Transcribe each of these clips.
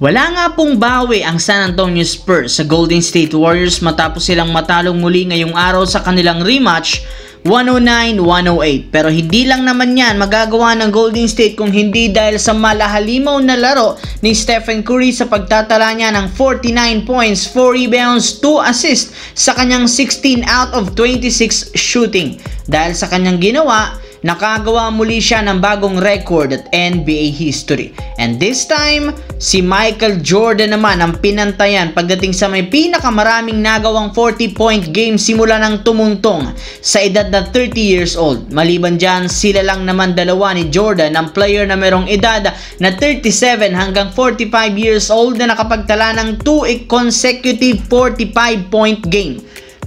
Wala nga pong bawi ang San Antonio Spurs sa Golden State Warriors matapos silang matalong muli ngayong araw sa kanilang rematch 109-108. Pero hindi lang naman yan magagawa ng Golden State kung hindi dahil sa malahalimaw na laro ni Stephen Curry sa pagtatala niya ng 49 points, 4 rebounds, 2 assists sa kanyang 16 out of 26 shooting. Dahil sa kanyang ginawa, nakagawa muli siya ng bagong record at NBA history. And this time, si Michael Jordan naman ang pinantayan pagdating sa may pinakamaraming nagawang 40-point game simula ng tumungtong sa edad na 30 years old. Maliban dyan, sila lang naman dalawa ni Jordan ang player na merong edad na 37 hanggang 45 years old na nakapagtala ng 2 consecutive 45-point game.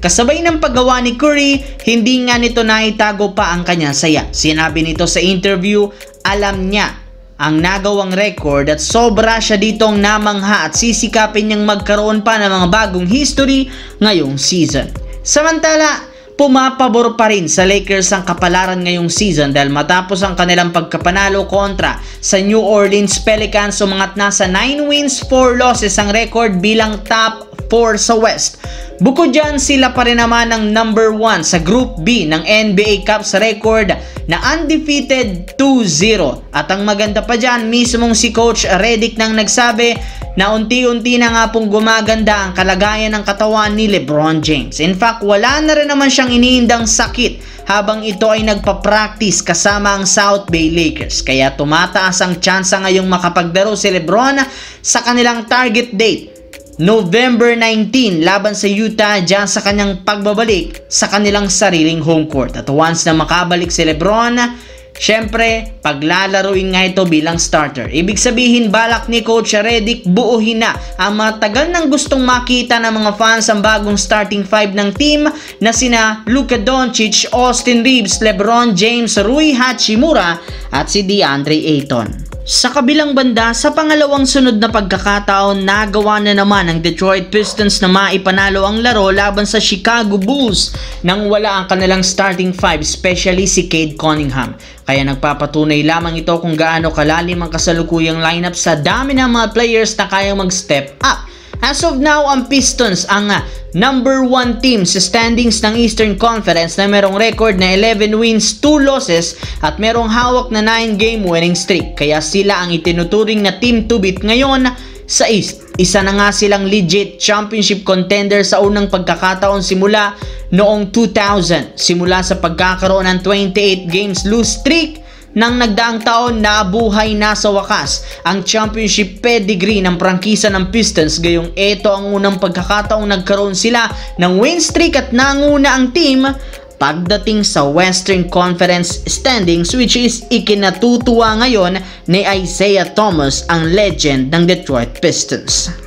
Kasabay ng paggawa ni Curry, hindi nga nito naitago pa ang kanyang saya. Sinabi nito sa interview, alam niya ang nagawang record at sobra siya ditong namangha at sisikapin niyang magkaroon pa ng mga bagong history ngayong season. Samantala, pumapabor pa rin sa Lakers ang kapalaran ngayong season dahil matapos ang kanilang pagkapanalo kontra sa New Orleans Pelicans, sumangat na sa 9 wins, 4 losses ang record bilang top 4 sa West. Bukod dyan, sila pa rin naman ang number 1 sa Group B ng NBA Cup sa record na undefeated 2-0. At ang maganda pa dyan, mismong si Coach Redick nang nagsabi na unti-unti na nga pong gumaganda ang kalagayan ng katawan ni LeBron James. In fact, wala na rin naman siyang iniindang sakit habang ito ay nagpa-practice kasama ang South Bay Lakers. Kaya tumataas ang tsansa ngayong makapaglaro si LeBron sa kanilang target date November 19 laban sa Utah dyan sa kanyang pagbabalik sa kanilang sariling home court. At once na makabalik si LeBron, syempre paglalaruin nga ito bilang starter. Ibig sabihin, balak ni Coach Redick buuhin na ang matagal nang gustong makita ng mga fans ang bagong starting 5 ng team na sina Luka Doncic, Austin Reeves, LeBron James, Rui Hachimura at si DeAndre Ayton. Sa kabilang banda, sa pangalawang sunod na pagkakataon, nagawa na naman ng Detroit Pistons na maipanalo ang laro laban sa Chicago Bulls nang wala ang kanilang starting 5, especially si Cade Cunningham. Kaya nagpapatunay lamang ito kung gaano kalalim ang kasalukuyang lineup sa dami ng mga players na kayang mag-step up. As of now, ang Pistons ang number 1 team sa standings ng Eastern Conference na merong record na 11 wins, 2 losses at merong hawak na 9-game winning streak. Kaya sila ang itinuturing na team to beat ngayon sa East. Isa na nga silang legit championship contender sa unang pagkakataon simula noong 2000. Simula sa pagkakaroon ng 28 games lose streak, nang nagdaang taon nabuhay na sa wakas ang championship pedigree ng prangkisa ng Pistons. Gayong ito ang unang pagkakataong nagkaroon sila ng win streak at nanguna ang team pagdating sa Western Conference standings, which is ikinatutuwa ngayon ni Isaiah Thomas, ang legend ng Detroit Pistons.